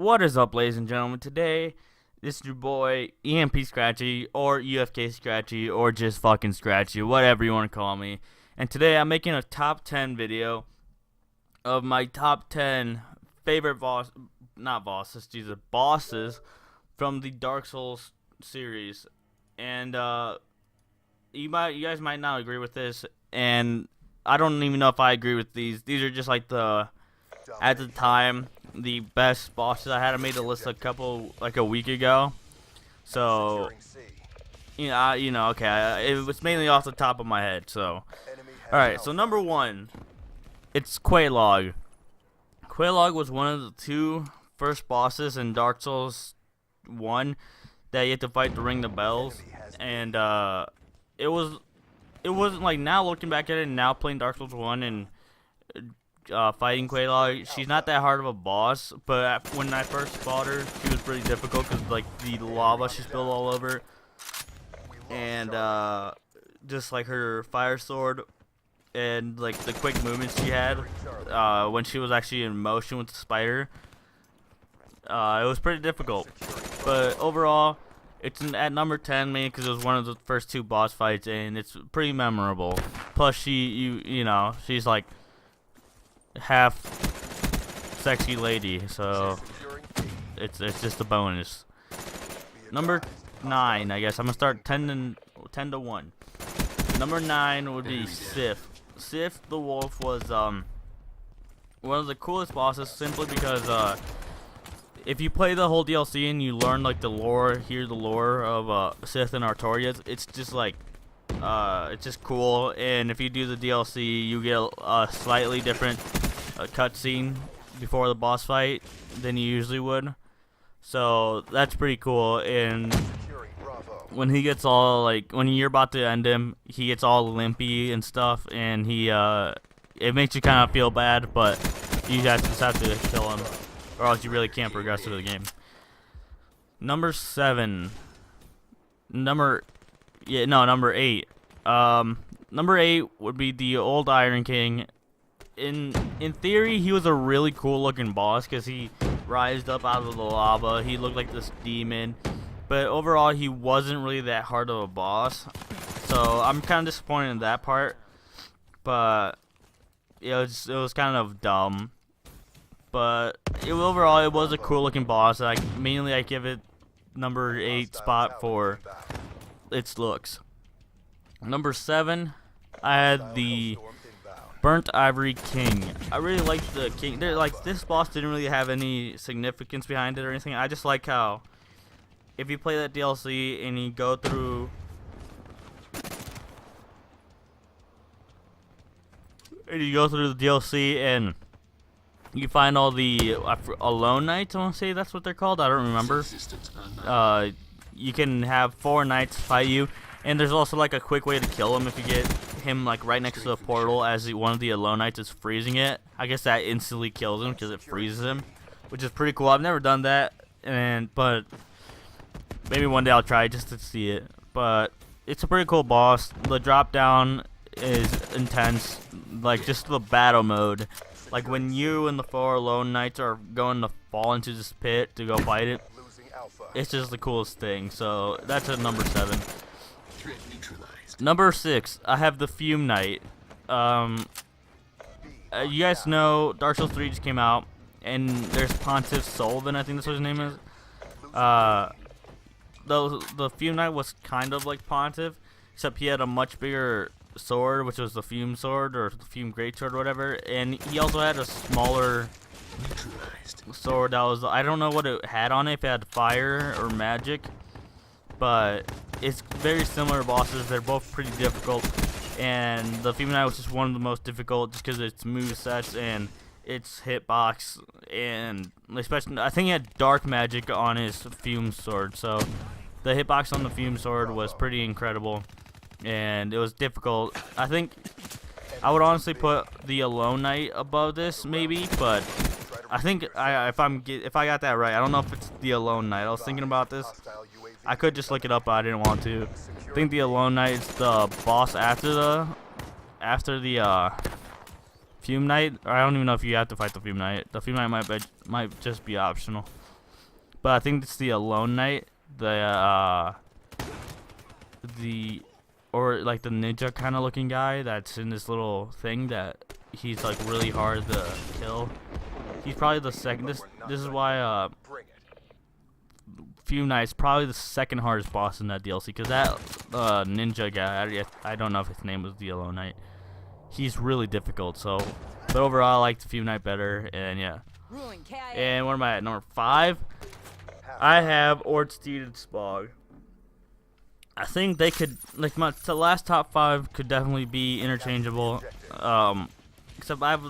What is up, ladies and gentlemen? Today, this is your boy EMP Scratchy, or UFK Scratchy, or just fucking Scratchy, whatever you want to call me. And today, I'm making a top 10 video of my top 10 favorite bosses from the Dark Souls series. And you guys might not agree with this, and I don't even know if I agree with these. These are just like at the time, the best bosses I had. I made a list a week ago, so okay, it was mainly off the top of my head. So, all right, so number one, it's Quelaag. Quelaag was one of the two first bosses in Dark Souls 1 that you had to fight to ring the bells, and it wasn't like, now looking back at it and now playing Dark Souls 1 and fighting Quelaag, she's not that hard of a boss, but when I first fought her, she was pretty difficult because like the lava she spilled all over, and just like her fire sword and like the quick movements she had when she was actually in motion with the spider, it was pretty difficult. But overall, it's at number 10 mainly because it was one of the first two boss fights, and it's pretty memorable. Plus, she's like half sexy lady, so it's just a bonus. Number 9, I guess I'm gonna start 10 to 1. Number 9 would be Sif. Sif the Wolf was one of the coolest bosses, simply because if you play the whole DLC and you learn like the lore, hear the lore of Sith and Artorias, it's just like it's just cool. And if you do the DLC, you get a slightly different cutscene before the boss fight than you usually would. So that's pretty cool. And when he gets all like, when you're about to end him, he gets all limpy and stuff, and it makes you kind of feel bad, but you guys just have to kill him, or else you really can't progress through the game. Number 7. Number 8. Number 8 would be the old Iron King. In theory, he was a really cool looking boss because he rised up out of the lava. He looked like this demon, but overall he wasn't really that hard of a boss. So I'm kind of disappointed in that part. But it was kind of dumb. But overall, it was a cool looking boss. I give it number 8 spot for its looks. Number 7, I had the Burnt Ivory King. I really liked the king. This boss didn't really have any significance behind it or anything. I just like how if you play that DLC and you go through the DLC and you find all the Alone Knights, I want to say that's what they're called. I don't remember. You can have 4 knights fight you, and there's also like a quick way to kill him if you get him like right next to the portal as one of the Alone Knights is freezing it. I guess that instantly kills him because it freezes him, which is pretty cool. I've never done that, but maybe one day I'll try just to see it. But it's a pretty cool boss. The drop down is intense, like just the battle mode. Like when you and the 4 Alone Knights are going to fall into this pit to go fight it, it's just the coolest thing. So that's at number 7. Number 6, I have the Fume Knight. You guys know Dark Souls 3 just came out, and there's Pontiff Sullivan, I think that's what his name is. The Fume Knight was kind of like Pontiff, except he had a much bigger sword, which was the Fume Sword or the Fume Greatsword or whatever, and he also had a smaller sword that was, I don't know what it had on it, if it had fire or magic, but it's very similar bosses. They're both pretty difficult, and the Fume Knight was just one of the most difficult just because of its movesets and its hitbox, and especially I think he had dark magic on his Fume Sword, so the hitbox on the Fume Sword was pretty incredible, and it was difficult. I think I would honestly put the Alone Knight above this maybe, but I think if I got that right, I don't know if it's the Alone Knight. I was thinking about this. I could just look it up, but I didn't want to. I think the Alone Knight is the boss after the Fume Knight, or I don't even know if you have to fight the Fume Knight. The Fume Knight might just be optional. But I think it's the Alone Knight, or like the ninja kind of looking guy that's in this little thing that he's like really hard to kill. He's probably the second. This is why Fume Knight's probably the second hardest boss in that DLC, because that ninja guy, I don't know if his name was the Alone Knight. He's really difficult. So, but overall, I like the Fume Knight better, and yeah. And what am I at? Number 5. I have Ornstein and Smog. I think they could, like, the last top 5 could definitely be interchangeable. Except I have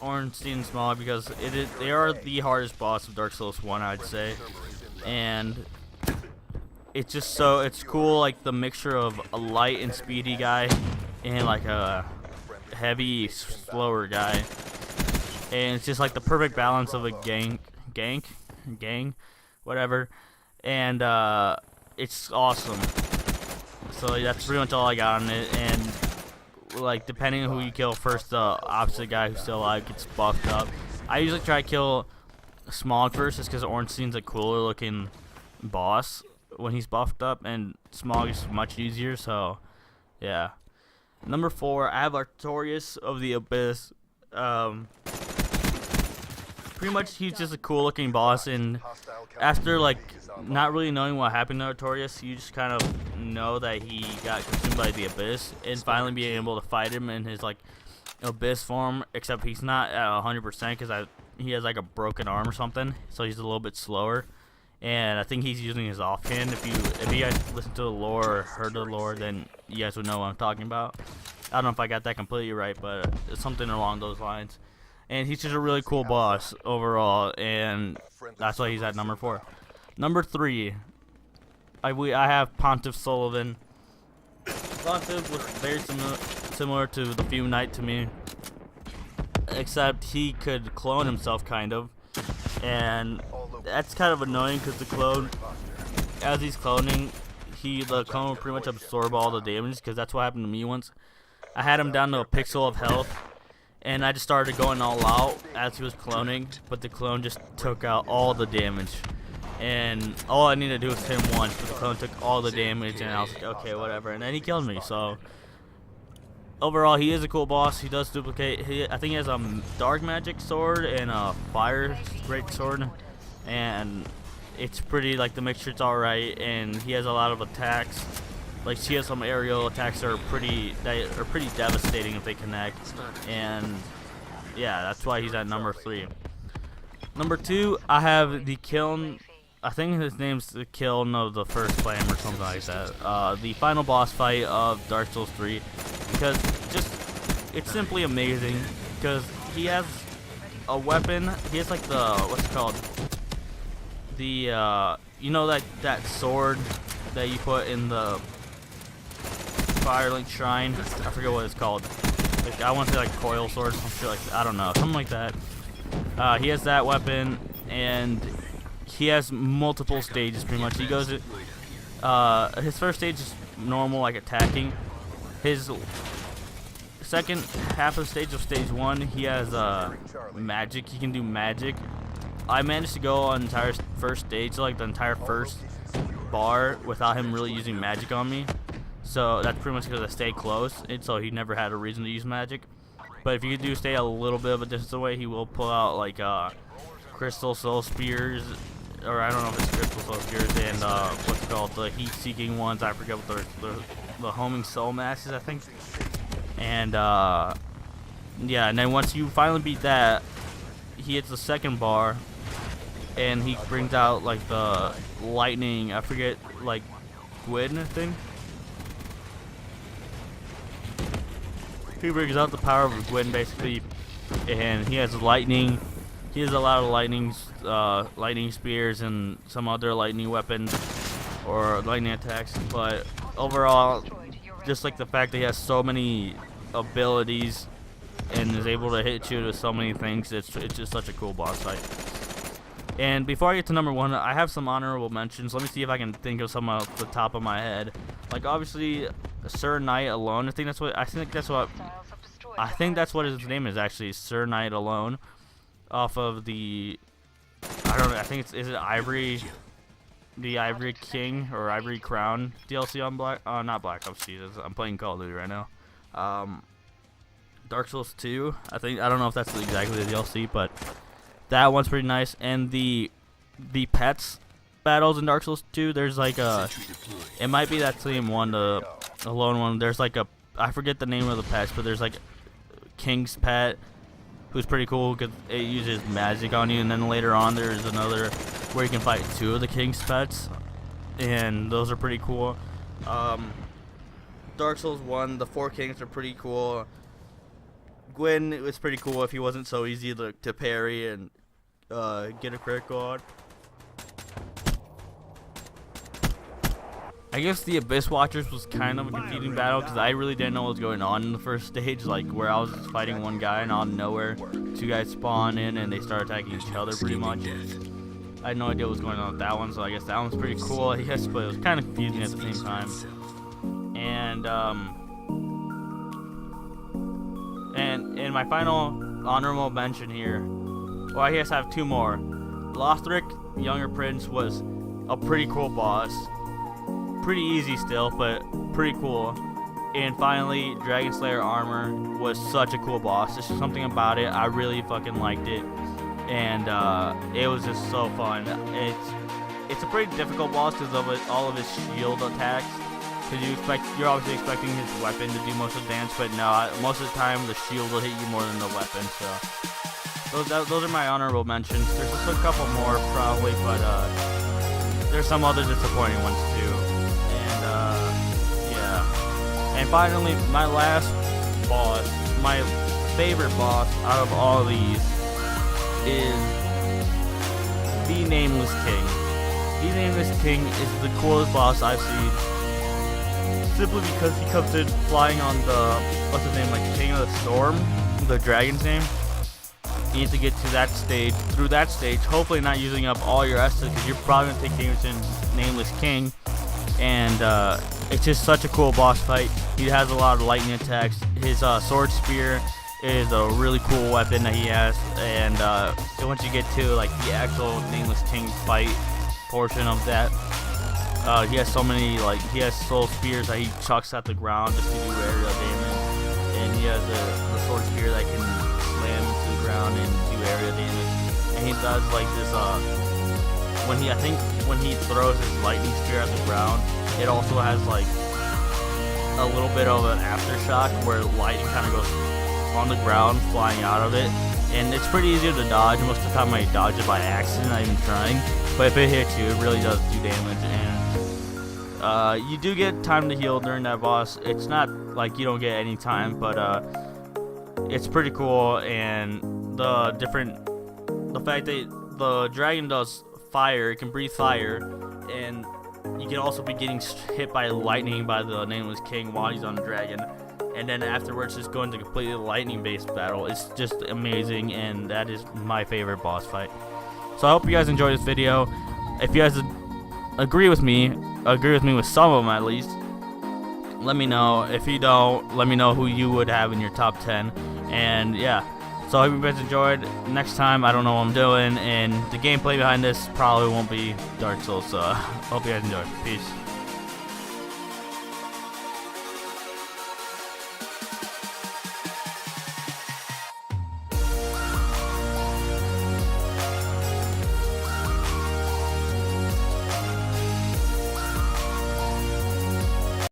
Ornstein and Smog because they are the hardest boss of Dark Souls 1, I'd say. And it's just it's cool, like the mixture of a light and speedy guy and like a heavy, slower guy. And it's just like the perfect balance of a gang, whatever. And it's awesome. So that's pretty much all I got on it. And like depending on who you kill first, the opposite guy who's still alive gets buffed up. I usually try to kill Smog first, just because Ornstein's a cooler looking boss when he's buffed up, and Smog is much easier. So yeah. Number 4, I have Artorias of the Abyss. Pretty much he's just a cool looking boss, and after like not really knowing what happened to Artorias, you just kind of know that he got consumed by the Abyss, and finally being able to fight him in his like Abyss form, except he's not at 100% because he has like a broken arm or something, so he's a little bit slower. And I think he's using his offhand. If you guys listen to the lore or heard the lore, then you guys would know what I'm talking about. I don't know if I got that completely right, but it's something along those lines. And he's just a really cool boss overall, and that's why he's at number 4. Number 3, I have Pontiff Sullivan. Pontiff was very similar to the Fume Knight to me, except he could clone himself kind of, and that's kind of annoying because the clone, as he's cloning, the clone will pretty much absorb all the damage, because that's what happened to me once. I had him down to a pixel of health, and I just started going all out as he was cloning, but the clone just took out all the damage. And all I needed to do was hit him once, but the clone took all the damage, and I was like, okay, whatever. And then he killed me, so overall, he is a cool boss. He does duplicate. I think he has a dark magic sword and a fire great sword, and it's pretty, like, the mixture's alright, and he has a lot of attacks. Like, he has some aerial attacks that are pretty devastating if they connect, and yeah, that's why he's at number 3. Number 2, I have the Kiln. I think his name's the Kiln of the First Flame or something like that. The final boss fight of Dark Souls 3, because it's simply amazing, because he has a weapon. He has like what's it called? The you know that sword that you put in the Firelink Shrine? I forget what it's called. Like, I want to say like coil sword, some shit like that. I don't know, something like that. He has that weapon, and he has multiple stages pretty much. He goes his first stage is normal, like attacking. His second half of the stage of stage 1, he has magic. He can do magic. I managed to go on the entire first stage, like the entire first bar, without him really using magic on me. So that's pretty much because I stayed close, and so he never had a reason to use magic. But if you do stay a little bit of a distance away, he will pull out like crystal soul spears, or I don't know if it's crystal soul spears, and what's it called, the heat-seeking ones. I forget what the homing soul masses, I think. And yeah, and then once you finally beat that, he hits the second bar, and he brings out like the lightning. I forget, like Gwyn thing. He brings out the power of Gwyn basically, and he has lightning. He has a lot of lightning spears and some other lightning weapons or lightning attacks. But overall, just like the fact that he has so many abilities and is able to hit you with so many things, it's just such a cool boss fight. And before I get to number 1, I have some honorable mentions. Let me see if I can think of some off the top of my head. Like obviously, Sir Knight alone. I think that's what I think that's what his name is actually, Sir Knight Alone, off of the, I don't know, I think is it Ivory, the Ivory King or Ivory Crown DLC on not Black Ops, Jesus, I'm playing Call of Duty right now. Dark Souls 2, I don't know if that's exactly the DLC, but that one's pretty nice. And the pets battles in Dark Souls 2, there's like a, it might be that same one, the lone one. There's like a, I forget the name of the pets, but there's like King's pet, who's pretty cool because it uses magic on you. And then later on, there's another where you can fight 2 of the King's pets, and those are pretty cool. Dark Souls 1, the 4 Kings are pretty cool. Gwyn, it was pretty cool if he wasn't so easy to parry and get a critical on. I guess the Abyss Watchers was kind of a confusing battle because I really didn't know what was going on in the first stage, like where I was just fighting one guy and out of nowhere 2 guys spawn in and they start attacking each other pretty much. I had no idea what was going on with that one, so I guess that one's pretty cool, I guess, but it was kind of confusing at the same time. And my final honorable mention here, well, I guess I have 2 more. Lothric, Younger Prince, was a pretty cool boss. Pretty easy still, but pretty cool. And finally, Dragon Slayer Armor was such a cool boss. There's something about it, I really fucking liked it. And it was just so fun. It's a pretty difficult boss because of all of his shield attacks. Because you're obviously expecting his weapon to do most of the damage, but no, most of the time the shield will hit you more than the weapon. So those are my honorable mentions. There's just a couple more probably, but there's some other disappointing ones too. And yeah. And finally, my last boss, my favorite boss out of all of these, is the Nameless King. The Nameless King is the coolest boss I've seen. Simply because he comes in flying on the, what's his name, like King of the Storm, the dragon's name. You need to get to that stage, through that stage, hopefully not using up all your S's, because you're probably going to take Damerson's Nameless King. And it's just such a cool boss fight. He has a lot of lightning attacks. His sword spear is a really cool weapon that he has. And once you get to like the actual Nameless King fight portion of that, he has so many, like, he has soul spears that he chucks at the ground just to do area damage. And he has the sword spear that can slam into the ground and do area damage. And he does like this, when he throws his lightning spear at the ground, it also has like a little bit of an aftershock where lightning kind of goes on the ground, flying out of it. And it's pretty easy to dodge. Most of the time I dodge it by accident, not even trying. But if it hits you, it really does do damage. And you do get time to heal during that boss. It's not like you don't get any time, but it's pretty cool. And the fact that the dragon does fire, it can breathe fire, and you can also be getting hit by lightning by the Nameless King while he's on the dragon. And then afterwards just go into completely lightning-based battle. It's just amazing, and that is my favorite boss fight. So I hope you guys enjoyed this video. If you guys agree with me with some of them at least, let me know. If you don't, let me know who you would have in your top 10. And yeah, so I hope you guys enjoyed. Next time, I don't know what I'm doing, and the gameplay behind this probably won't be Dark Souls, so hope you guys enjoyed. Peace.